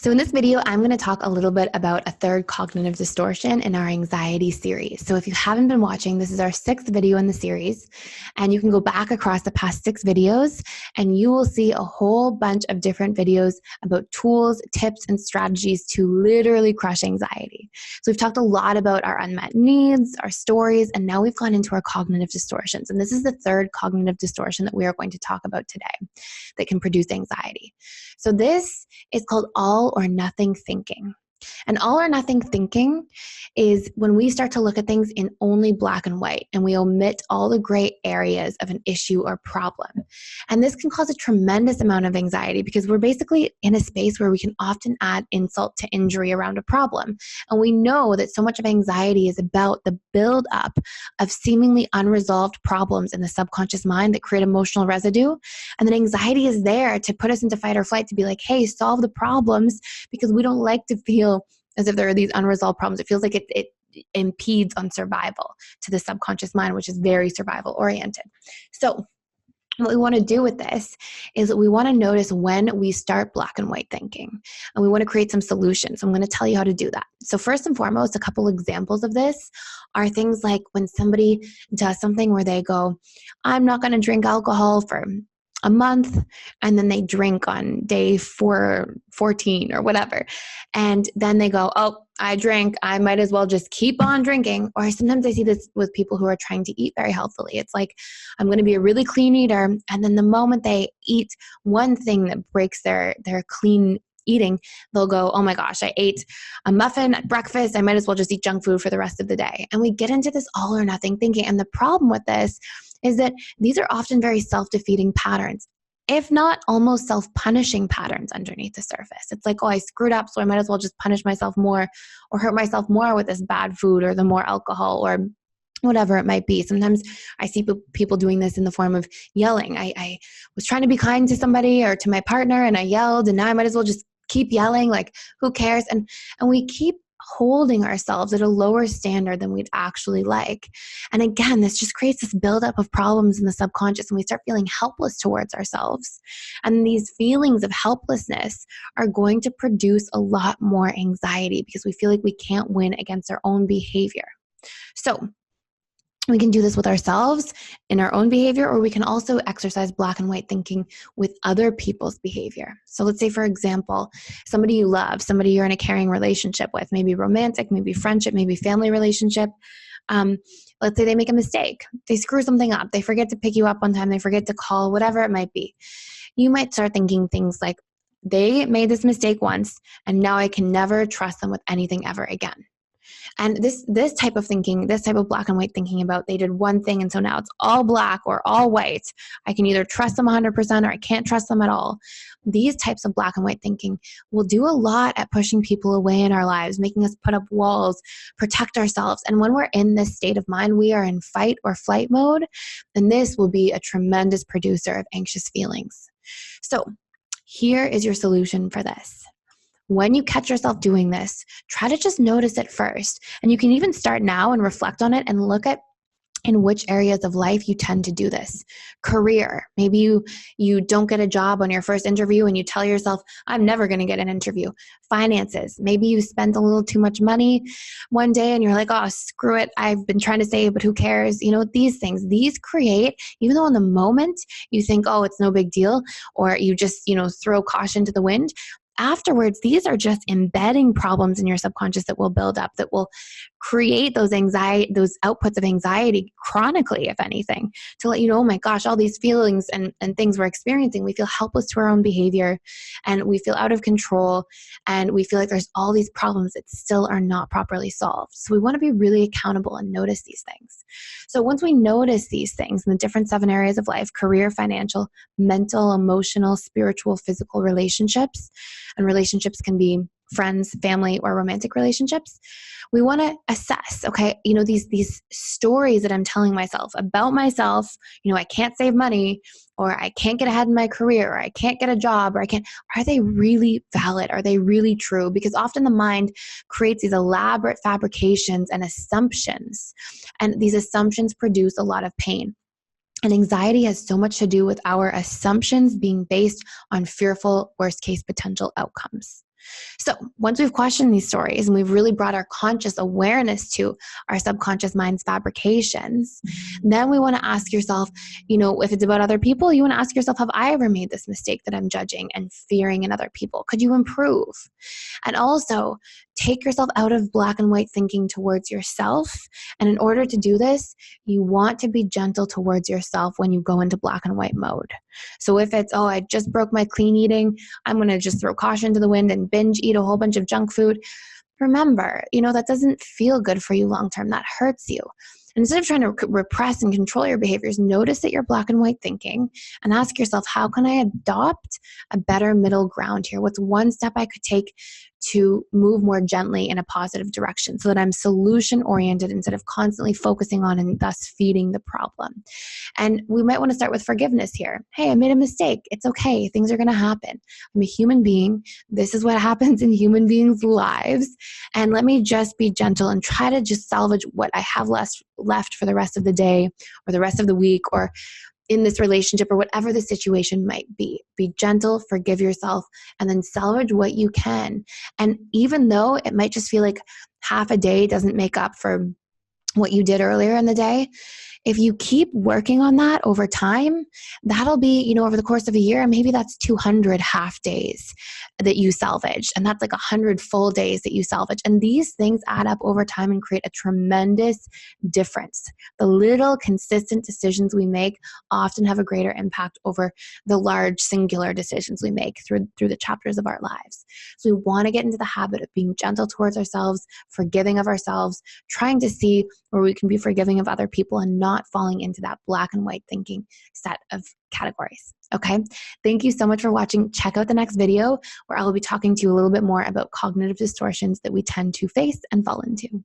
So in this video, I'm going to talk a little bit about a third cognitive distortion in our anxiety series. So if you haven't been watching, this is our 6th video in the series, and you can go back across the past 6 videos and you will see a whole bunch of different videos about tools, tips, and strategies to literally crush anxiety. So we've talked a lot about our unmet needs, our stories, and now we've gone into our cognitive distortions. And this is the third cognitive distortion that we are going to talk about today that can produce anxiety. So this is called all or nothing thinking. And all or nothing thinking is when we start to look at things in only black and white and we omit all the gray areas of an issue or problem. And this can cause a tremendous amount of anxiety because we're basically in a space where we can often add insult to injury around a problem. And we know that so much of anxiety is about the buildup of seemingly unresolved problems in the subconscious mind that create emotional residue. And then anxiety is there to put us into fight or flight, to be like, hey, solve the problems, because we don't like to feel as if there are these unresolved problems. It feels like it impedes on survival to the subconscious mind, which is very survival oriented. So what we want to do with this is that we want to notice when we start black and white thinking, and we want to create some solutions. I'm going to tell you how to do that. So first and foremost, a couple examples of this are things like when somebody does something where they go, I'm not going to drink alcohol for a month, and then they drink on day 14 or whatever. And then they go, oh, I drank, I might as well just keep on drinking. Or sometimes I see this with people who are trying to eat very healthily. It's like, I'm going to be a really clean eater. And then the moment they eat one thing that breaks their clean eating, they'll go, oh my gosh, I ate a muffin at breakfast, I might as well just eat junk food for the rest of the day. And we get into this all or nothing thinking. And the problem with this is that these are often very self-defeating patterns, if not almost self-punishing patterns underneath the surface. It's like, oh, I screwed up, so I might as well just punish myself more or hurt myself more with this bad food or the more alcohol or whatever it might be. Sometimes I see people doing this in the form of yelling. I was trying to be kind to somebody or to my partner and I yelled, and now I might as well just keep yelling, like, who cares? And we keep holding ourselves at a lower standard than we'd actually like. And again, this just creates this buildup of problems in the subconscious, and we start feeling helpless towards ourselves. And these feelings of helplessness are going to produce a lot more anxiety because we feel like we can't win against our own behavior. So we can do this with ourselves in our own behavior, or we can also exercise black and white thinking with other people's behavior. So let's say, for example, somebody you love, somebody you're in a caring relationship with, maybe romantic, maybe friendship, maybe family relationship. Let's say they make a mistake. They screw something up. They forget to pick you up on time. They forget to call, whatever it might be. You might start thinking things like, they made this mistake once, and now I can never trust them with anything ever again. And this type of thinking, this type of black and white thinking about they did one thing and so now it's all black or all white. I can either trust them 100% or I can't trust them at all. These types of black and white thinking will do a lot at pushing people away in our lives, making us put up walls, protect ourselves. And when we're in this state of mind, we are in fight or flight mode, and this will be a tremendous producer of anxious feelings. So here is your solution for this. When you catch yourself doing this, try to just notice it first. And you can even start now and reflect on it and look at in which areas of life you tend to do this. Career. Maybe you don't get a job on your first interview and you tell yourself, I'm never going to get an interview. Finances. Maybe you spent a little too much money one day and you're like, oh, screw it. I've been trying to save, but who cares? These things, these create, even though in the moment you think, oh, it's no big deal, or you just, throw caution to the wind. Afterwards, these are just embedding problems in your subconscious that will build up, that will create those outputs of anxiety chronically, if anything, to let you know, oh my gosh, all these feelings and things we're experiencing, we feel helpless to our own behavior, and we feel out of control, and we feel like there's all these problems that still are not properly solved. So we want to be really accountable and notice these things. So once we notice these things in the different 7 areas of life, career, financial, mental, emotional, spiritual, physical, relationships, and relationships can be friends, family, or romantic relationships, we want to assess, okay, these stories that I'm telling myself about myself, I can't save money, or I can't get ahead in my career, or I can't get a job, or are they really valid? Are they really true? Because often the mind creates these elaborate fabrications and assumptions, and these assumptions produce a lot of pain. And anxiety has so much to do with our assumptions being based on fearful worst case potential outcomes. So once we've questioned these stories and we've really brought our conscious awareness to our subconscious mind's fabrications, then we want to ask yourself, if it's about other people, you want to ask yourself, have I ever made this mistake that I'm judging and fearing in other people? Could you improve? And also take yourself out of black and white thinking towards yourself. And in order to do this, you want to be gentle towards yourself when you go into black and white mode. So if it's, I just broke my clean eating, I'm going to just throw caution to the wind and binge eat a whole bunch of junk food. Remember, that doesn't feel good for you long term. That hurts you. And instead of trying to repress and control your behaviors, notice that you're black and white thinking and ask yourself, how can I adopt a better middle ground here? What's one step I could take to move more gently in a positive direction so that I'm solution oriented instead of constantly focusing on and thus feeding the problem? And we might want to start with forgiveness here. Hey, I made a mistake. It's okay. Things are going to happen. I'm a human being. This is what happens in human beings' lives. And let me just be gentle and try to just salvage what I have left for the rest of the day or the rest of the week or in this relationship or whatever the situation might be. Be gentle, forgive yourself, and then salvage what you can. And even though it might just feel like half a day doesn't make up for what you did earlier in the day, if you keep working on that over time, that'll be, over the course of a year, maybe that's 200 half days that you salvage. And that's like 100 full days that you salvage. And these things add up over time and create a tremendous difference. The little consistent decisions we make often have a greater impact over the large singular decisions we make through the chapters of our lives. So we want to get into the habit of being gentle towards ourselves, forgiving of ourselves, trying to see where we can be forgiving of other people and not falling into that black and white thinking set of categories. Okay. Thank you so much for watching. Check out the next video where I will be talking to you a little bit more about cognitive distortions that we tend to face and fall into.